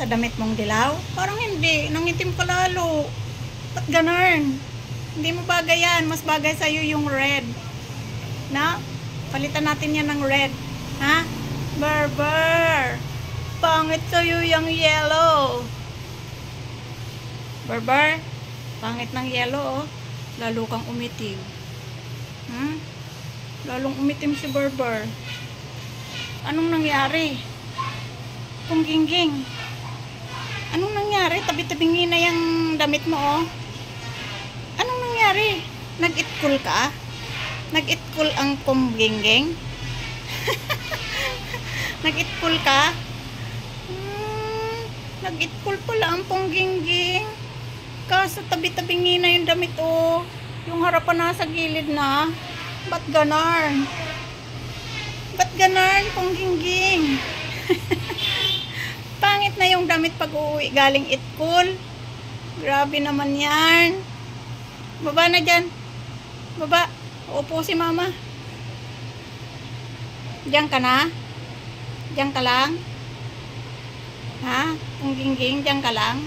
sa damit mong dilaw? Parang hindi. Nangitim ka lalo. Ba't ganun? Hindi mo bagay yan. Mas bagay sa'yo yung red. Na? Palitan natin yan ng red. Ha? Barber. Pangit sa'yo yung yellow. Barber. Pangit ng yellow, oh. Lalo kang umitim. Lalong umitim si Barber. Anong nangyari? Kung gingging. Anong nangyari? Tabi-tabingi na yung damit mo, oh. Anong nangyari? Nag-itkul ka? Nag-itkul ang kumgingging? Nag-itkul ka? Nag-itkul pala ang punggingging. Kaso tabi-tabingi na yung damit, oh. Yung harapan nasa gilid na. Ba't ganon? Ba't ganon, punggingging? Pangit na yung damit pag uuwi galing itkul. Grabe naman yan. Baba na dyan. Baba. Uupo si mama. Diyan ka na? Diyan ka lang? Ha? Punggingging, diyan ka lang?